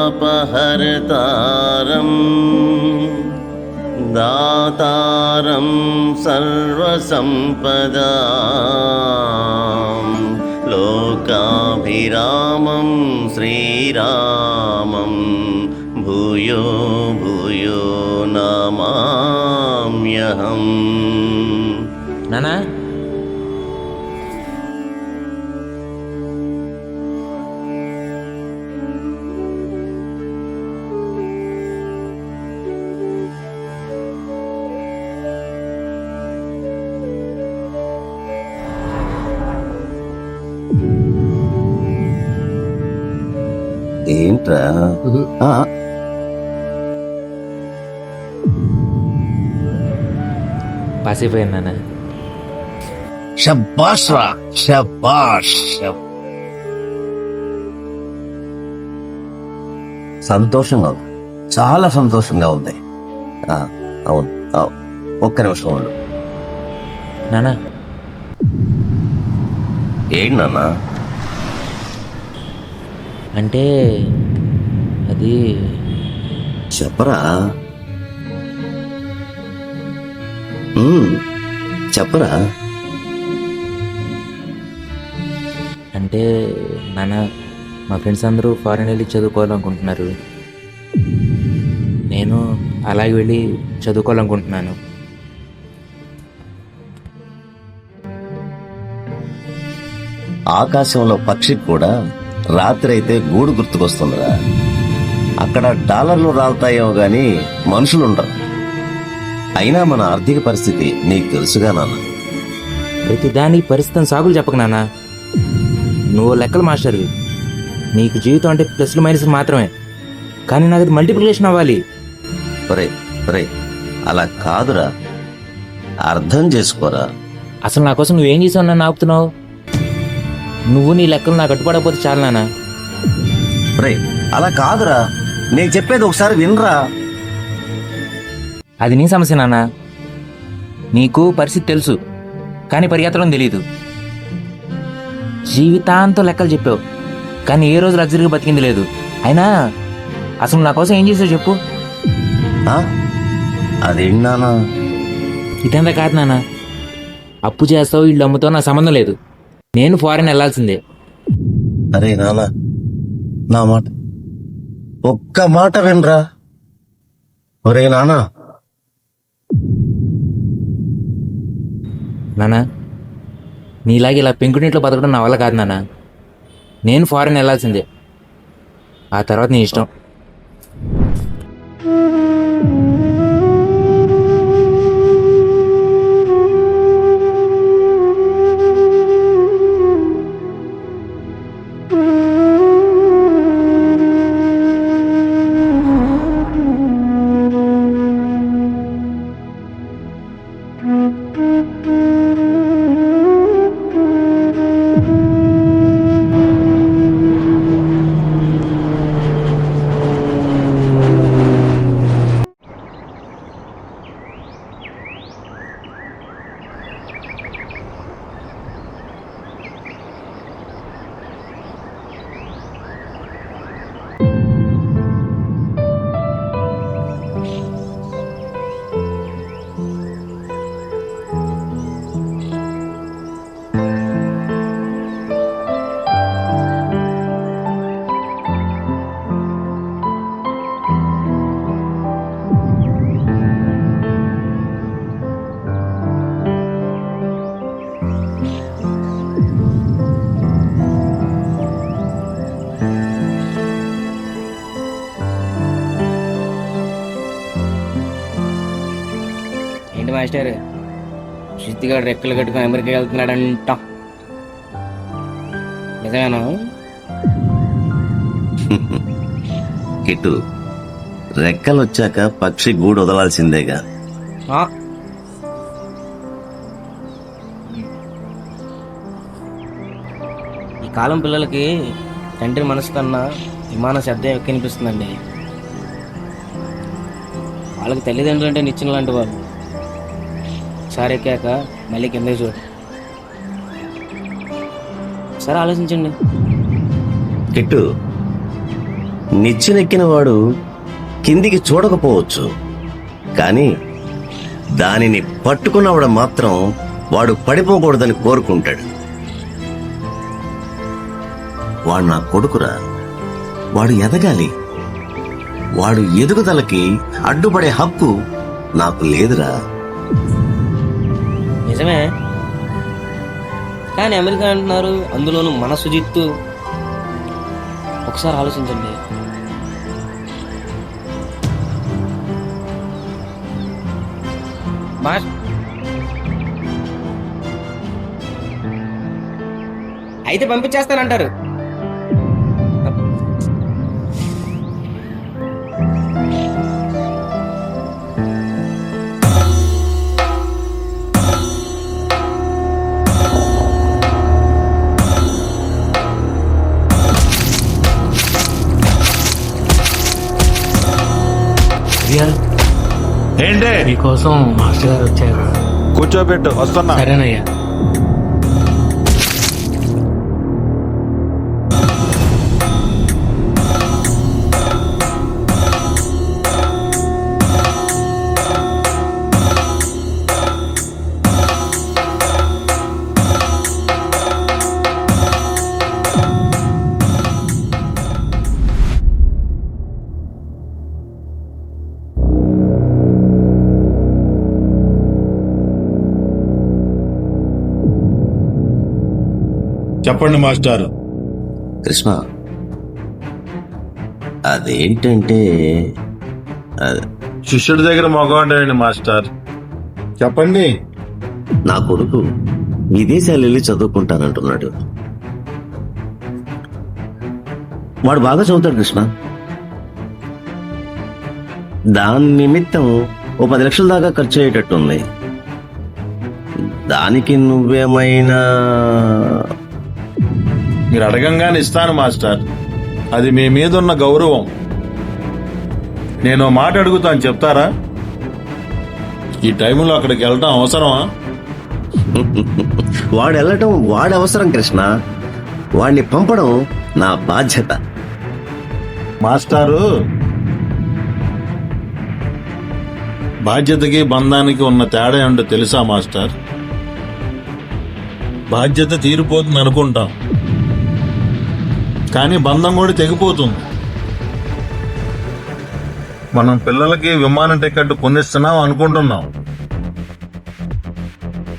पापहर्तारं दातारं सर्वसम्पदां लोकाभिरामं श्रीरामं भूयो भूयो नमाम्यहम्। నానా ఏంట్రా పాస్ అయిపోయాను నాన్న. షబ్బాష్ రా, షబ్బాష్. సంతోషంగా ఉంది, చాలా సంతోషంగా ఉంది. అవును, ఒక్క నిమిషం ఉండు. నానా ఏంటి నాన్న? అంటే అది చెప్పరా, చెప్పరా. అంటే నాన్న మా ఫ్రెండ్స్ అందరూ ఫారెన్ వెళ్ళి చదువుకోవాలనుకుంటున్నారు. నేను అలాగే వెళ్ళి చదువుకోవాలనుకుంటున్నాను. ఆకాశంలో పక్షికి కూడా రాత్రి అయితే గూడు గుర్తుకొస్తుందిరా. అక్కడ డాలర్లు రాలుతాయేమో గాని మనుషులు ఉండరు. అయినా మన ఆర్థిక పరిస్థితి నీకు తెలుసుగా నాన్న. ప్రతి దానికి పరిస్థితిని సాగులు చెప్పకు నాన్న. నువ్వు లెక్కల మాస్టర్వి. నీకు జీవితం అంటే ప్లస్లు మైనస్లు మాత్రమే, కానీ నాకు అది మల్టిప్లికేషన్ అవ్వాలి. ఒరే అలా కాదురా, అర్థం చేసుకోరా. అసలు నా కోసం నువ్వేం చేసావు నన్ను ఆపుతున్నావు? నువ్వు నీ లెక్కలు నాకు అడ్డుపడకపోతే చాలు నాన్న. అలా కాదురా, నేను చెప్పేది ఒకసారి వినరా. అది నీ సమస్య నాన్న. నీకు పరిస్థితి తెలుసు, కానీ పరిగెత్తడం తెలీదు. జీవితాంతం లెక్కలు చెప్పావు, కానీ ఏ రోజు లగ్జరీగా బతికింది లేదు. అయినా అసలు నా కోసం ఏం చేసావు చెప్పు. అదేంటి నాన్న? ఇదంతా కాదు నాన్న. అప్పు చేస్తావు, ఇళ్ళు అమ్ముతావు, నా సంబంధం లేదు. నేను ఫారెన్ వెళ్ళాల్సిందే. అరే నాన్న, నా మాట ఒక్క మాట వినరా. ఒరే నాన్న. నాన్న నీలాగే ఇలా పెంకుటింట్లో బతకడం నా వల్ల కాదు నాన్న. నేను ఫారెన్ వెళ్ళాల్సిందే. ఆ తర్వాత నీ ఇష్టం. ఏంటి మాస్టర్, శుద్ధిగా రెక్కలు కట్టుకుని అమెరికా వెళ్తున్నాడంట, నిజమేనా? కిట్టు, రెక్కలు వచ్చాక పక్షి గూడు వదలాల్సిందేగా. ఈ కాలం పిల్లలకి తండ్రి మనసు కన్నా విమాన శబ్దం ఎక్కువ వినిపిస్తుందండి. వాళ్ళకి తల్లిదండ్రులు అంటే నిచ్చిన లాంటి వాళ్ళు. ఒకసారి ఎక్కాక మళ్ళీ కిందకి చూడు. సరే ఆలోచించండి. కిట్టు, నిచ్చెనెక్కిన వాడు కిందికి చూడకపోవచ్చు, కానీ దానిని పట్టుకున్నవాడు మాత్రం వాడు పడిపోకూడదని కోరుకుంటాడు. వాడు నా కొడుకురా, వాడు ఎదగాలి. వాడు ఎదుగుదలకి అడ్డుపడే హక్కు నాకు లేదురా. నిజమే, కానీ అమెరికా అంటున్నారు, అందులోనూ మన సుజిత్తు. ఒకసారి ఆలోచించండి. అయితే పంపించేస్తానంటారు. ఏంటే? మీకోసం మాస్టర్ గారు వచ్చారు. కూర్చోబెట్టు, వస్తున్నా. సరేనయ్యా. చెప్పండి మాస్టర్. కృష్ణ, అదేంటంటే శిష్యుడి దగ్గర మగవాడండి మాస్టర్. చెప్పండి. నా కొడుకు విదేశాలు వెళ్ళి చదువుకుంటానంటున్నాడు. వాడు బాగా చదువుతాడు కృష్ణ. దాని నిమిత్తం ఓ 10 లక్షల దాకా ఖర్చు అయ్యేటట్టుంది. దానికి నువ్వేమైనా మీరు అడగంగానే ఇస్తాను మాస్టర్. అది మీ మీద ఉన్న గౌరవం. నేను మాట అడుగుతాను, చెప్తారా? ఈ టైంలో అక్కడికి వెళ్ళటం అవసరమా? వాడు వెళ్ళటం వాడి అవసరం కృష్ణ. వాడిని పంపడం నా బాధ్యత. మాస్టారు, బాధ్యతకి బంధానికి ఉన్న తేడా ఏంటో తెలుసా మాస్టర్? బాధ్యత తీరిపోతుంది అనుకుంటాం, కానీ బంధం కూడా తెగిపోతుంది. మనం పిల్లలకి విమానం టికెట్ కొనిస్తున్నాం అనుకుంటున్నాం,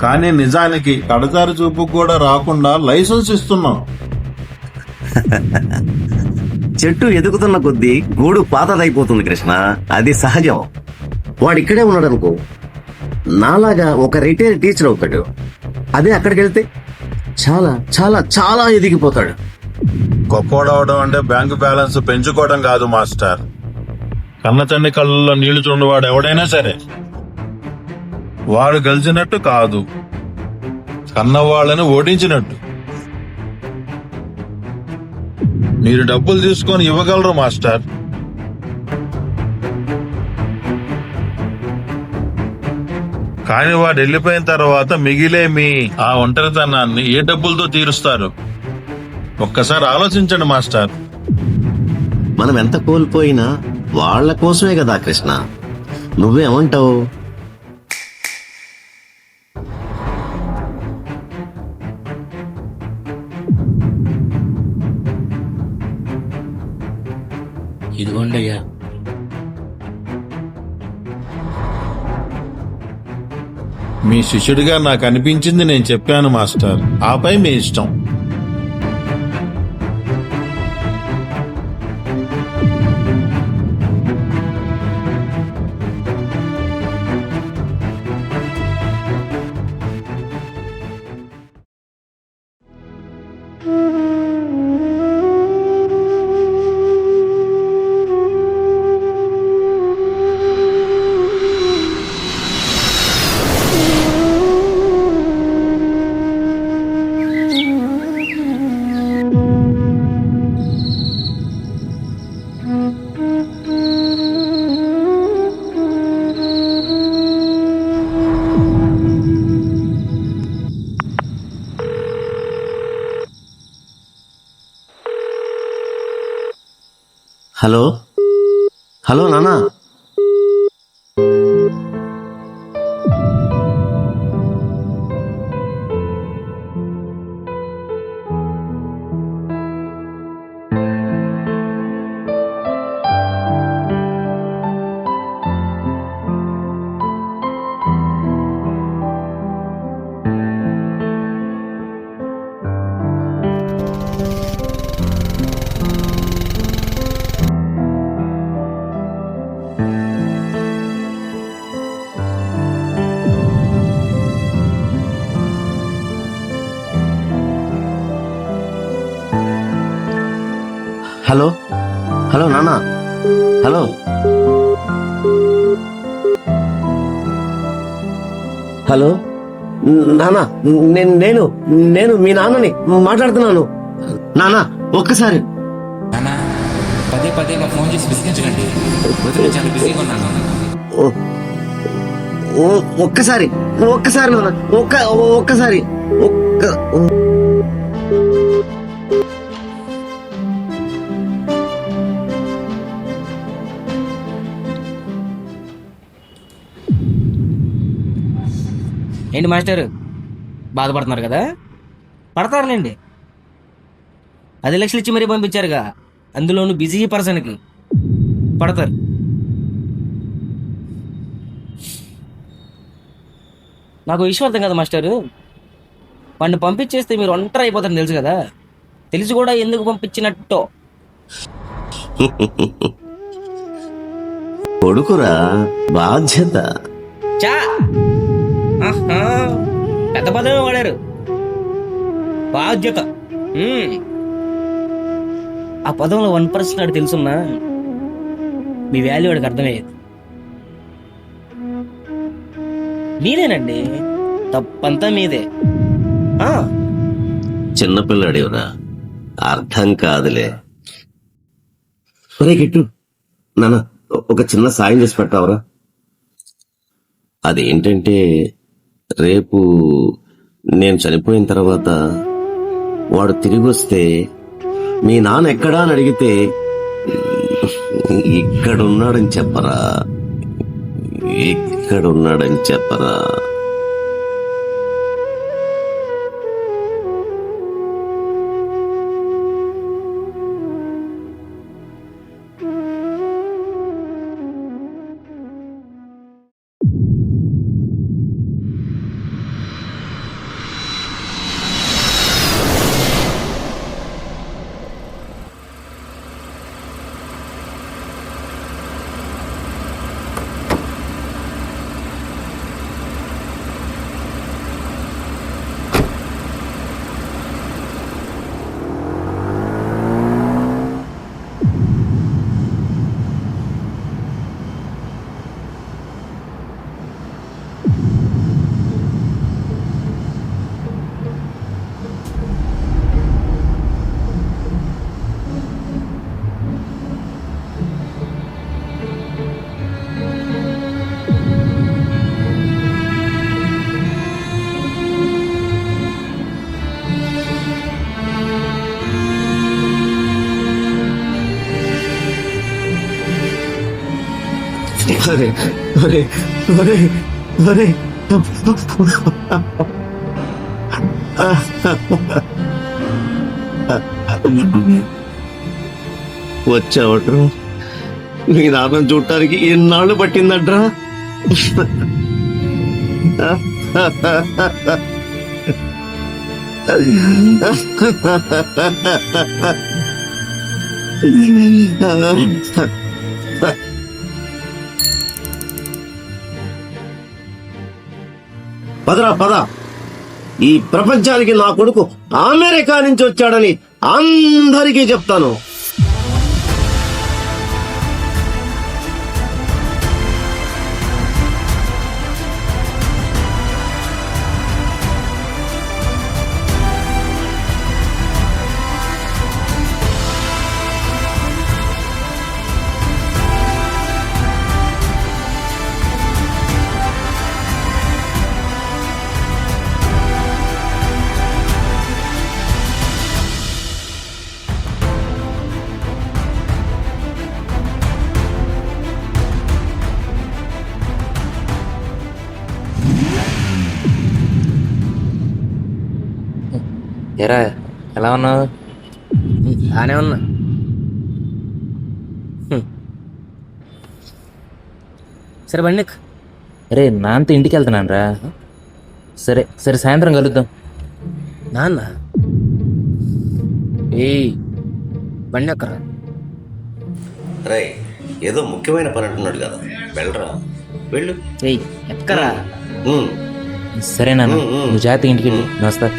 కానీ నిజానికి కడతారు చూపు కూడా రాకుండా లైసెన్స్ ఇస్తున్నాం. చెట్టు ఎదుగుతున్న కొద్దీ గూడు పాతదైపోతుంది కృష్ణ. అది సహజం. వాడు ఇక్కడే ఉన్నాడు అనుకో, నాలాగా ఒక రిటైర్ టీచర్ అవుతాడు. అదే అక్కడికి వెళ్తే చాలా చాలా చాలా ఎదిగిపోతాడు. గొప్పవాడవడం అంటే బ్యాంకు బ్యాలెన్స్ పెంచుకోవడం కాదు మాస్టర్. కన్న తండ్రి కళ్ళల్లో నీళ్లు చూడవాడు ఎవడైనా సరే వాడు గెలిచినట్టు కాదు, కన్నవాళ్ళని ఓడించినట్టు. మీరు డబ్బులు తీసుకొని ఇవ్వగలరు మాస్టర్, కానీ వాడు వెళ్ళిపోయిన తర్వాత మిగిలే మీ ఆ ఒంటరితనాన్ని ఏ డబ్బులతో తీరుస్తారు? ఒక్కసారి ఆలోచించండి మాస్టర్. మనం ఎంత కోల్పోయినా వాళ్ళ కోసమే కదా కృష్ణ. నువ్వేమంటావు? ఇదిగోండి అయ్యా. మీ శిష్యుడిగా నాకు అనిపించింది నేను చెప్పాను మాస్టర్, ఆపై మీ ఇష్టం. హలో హలో నానా. హలో హలో నానా. హలో హలో నానా. నేను నేను మీ నాన్నని మాట్లాడుతున్నాను. నానా ఒక్కసారి. నానా పదే పదే మా ఫోన్ చేసి విసిగించకండి. వదిలే, చాలా బిజీగా ఉన్నాను. ఒక్కసారి ఒక్కసారి నాన్న, ఒక్కసారి ఏంటి మాస్టర్ బాధపడుతున్నారు కదా? పడతారులేండి. 10 లక్షలు ఇచ్చి మరీ పంపించారుగా, అందులోనూ బిజీ పర్సన్కి. పడతారు. నాకు విషయం అర్థం కదా మాస్టరు. వాడిని పంపించేస్తే మీరు ఒంటరి అయిపోతారని తెలుసు కదా. తెలిసి కూడా ఎందుకు పంపించినట్టో. కొడుకురా, బాధ్యత. చా ఆహా, పెద్ద పదమే వాడారు, బాధ్యత. ఆ పదంలో 1% ఆడు తెలుసున్నా మీ వాల్యూ వాడికి అర్థమయ్యేది. మీదేనండి, తప్పంతా మీదే. చిన్నపిల్లాడేవరా, అర్థం కాదులే. ఒరే గిట్టు, నాన్న ఒక చిన్న సాయం చేసి పెట్టావరా? అదేంటంటే, రేపు నేను చనిపోయిన తర్వాత వాడు తిరిగి వస్తే మీ నాన్న ఎక్కడా అని అడిగితే ఇక్కడున్నాడని చెప్పరా, ఇక్కడున్నాడని చెప్పరా. అరే అరే అరే అరే వచ్చావట్రా, మీ నాన్న చూడటానికి ఎన్నాళ్ళు పట్టిందట్రా. పదరా పద, ఈ ప్రపంచానికి నా కొడుకు అమెరికా నుంచి వచ్చాడని అందరికీ చెప్తాను. ఎరా ఎలా ఉన్నావు? బానే ఉన్నా. సరే బండి ఎక్కు. అరే నాన్నతో ఇంటికి వెళ్తున్నాను రా. సరే సరే సాయంత్రం కలుద్దాం. నాన్న ఏయ్ బండి ఎక్కరా. రై ఏదో ముఖ్యమైన పని అంటున్నాడు కదా, వెళ్ళరా, వెళ్ళు. ఏయ్ ఎక్కరా. ఉమ్. సరే నాన్న, నువ్వు జాగ్రత్తగా ఇంటికి వెళ్ళి నమస్తా.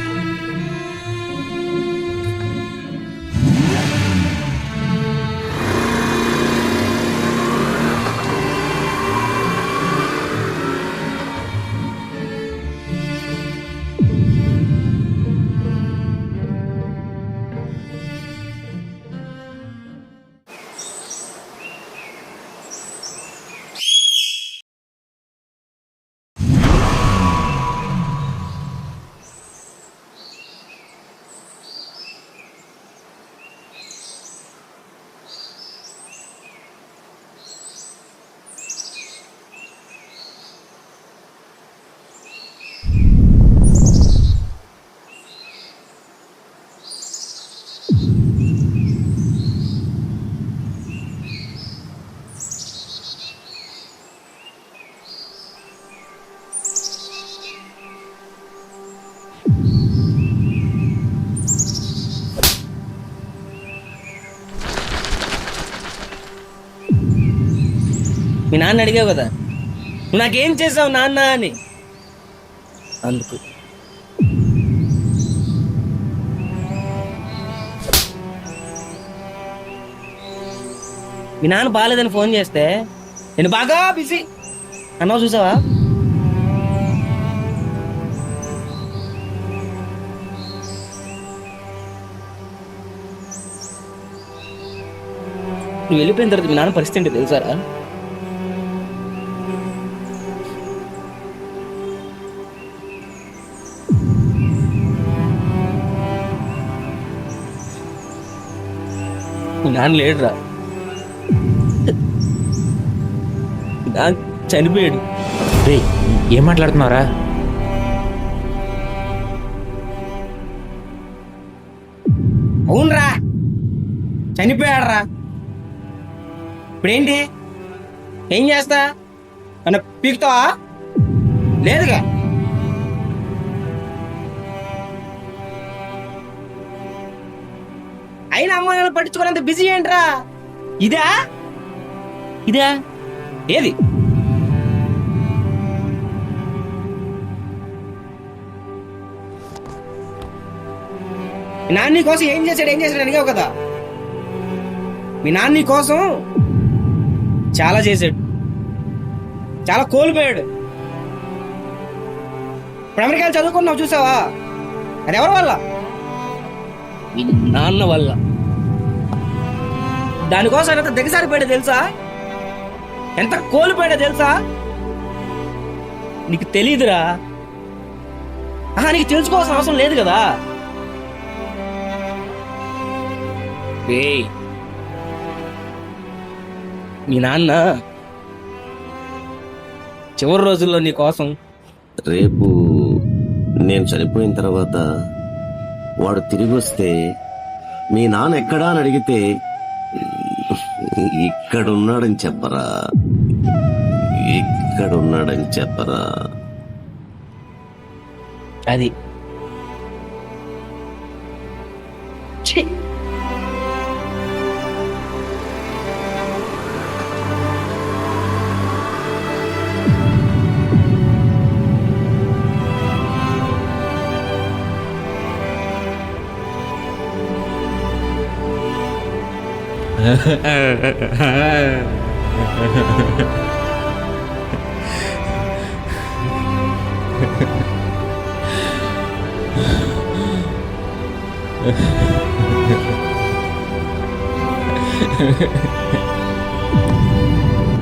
మీ నాన్న అడిగావు కదా, నువ్వు నాకేం చేసావు నాన్న అని. అందుకు మీ నాన్న బాగాలేదని ఫోన్ చేస్తే నేను బాగా బిజీ అన్నావు చూసావా. నువ్వు వెళ్ళిపోయిన తర్వాత మీ నాన్న పరిస్థితి ఏంటో తెలుసారా? మీ నాన్న లేడురా, మీ నాన్న చనిపోయాడు. రే ఏం మాట్లాడుతున్నావురా? అవునరా చనిపోయాడరా. ఇప్పుడేంటి ఏం చేస్తా అన్న పీకుతావా? లేదుగా. అయినా అమ్మ నాన్న పట్టించుకోనంత బిజీ ఏంట్రా? ఇదా ఇదా ఏది? మీ నాన్న కోసం ఏం చేశాడు అడిగావు కదా. మీ నాన్న కోసం చాలా చేశాడు, చాలా కోల్పోయాడు. ఇప్పుడు అమెరికాలో చదువుకున్నావు చూసావా, అది ఎవరి వల్ల? మీ నాన్న వల్ల. దానికోసం ఎంత దిగసారిపోయాడో తెలుసా, ఎంత కోల్పోయాడో తెలుసా? నీకు తెలీదురా. నీకు తెలుసుకోవాల్సిన అవసరం లేదు కదా. మీ నాన్న చివరి రోజుల్లో నీ కోసం రేపు నేను చనిపోయిన తర్వాత వాడు తిరిగి వస్తే మీ నాన్న ఎక్కడా అని అడిగితే ఇక్కడున్నాడని చెప్పరా, ఇక్కడున్నాడని చెప్పరా. అది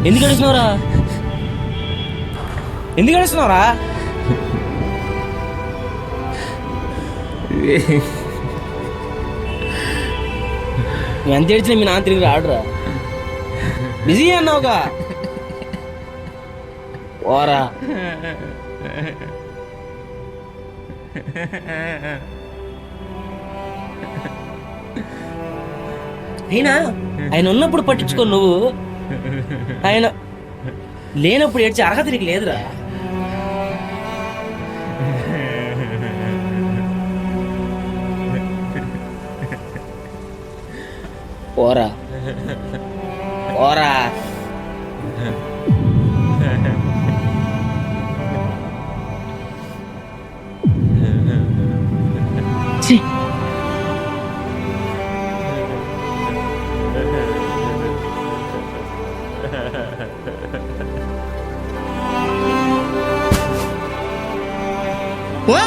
ఎందుకు అడుస్తున్నావురా? ఎందుకు అడుస్తున్నావురా? నువ్వు ఎంత ఏడ్చినా మీ నాన్న తిరిగి రాడురా. బిజీ అన్నావుగా, ఓరా. అయినా ఆయన ఉన్నప్పుడు పట్టించుకో నువ్వు, ఆయన లేనప్పుడు ఏడ్చే అర్హత నీకు లేదురా. పోరా పోరా. ఛీ! వా!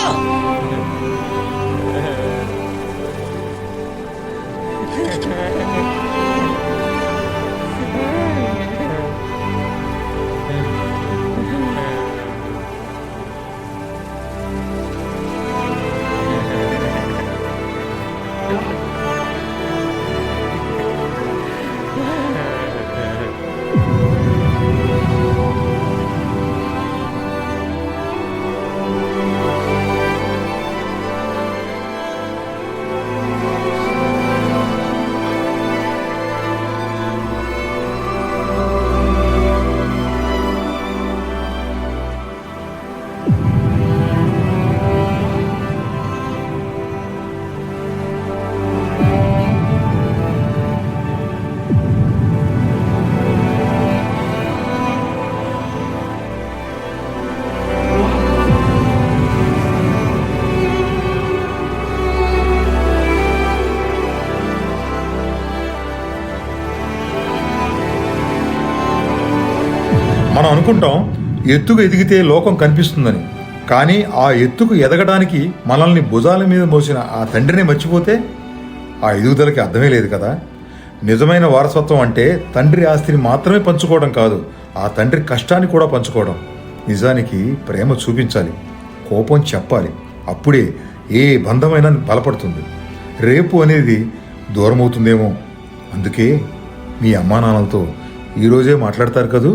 మనం అనుకుంటాం ఎత్తుకు ఎదిగితే లోకం కనిపిస్తుందని, కానీ ఆ ఎత్తుకు ఎదగడానికి మనల్ని భుజాల మీద మోసిన ఆ తండ్రిని మర్చిపోతే ఆ ఎదుగుదలకి అర్థమే లేదు కదా. నిజమైన వారసత్వం అంటే తండ్రి ఆస్తిని మాత్రమే పంచుకోవడం కాదు, ఆ తండ్రి కష్టాన్ని కూడా పంచుకోవడం. నిజానికి ప్రేమ చూపించాలి, కోపం చెప్పాలి, అప్పుడే ఏ బంధమైనా బలపడుతుంది. రేపు అనేది దూరం అవుతుందేమో, అందుకే మీ అమ్మా నాన్నలతో ఈరోజే మాట్లాడతారు కదూ.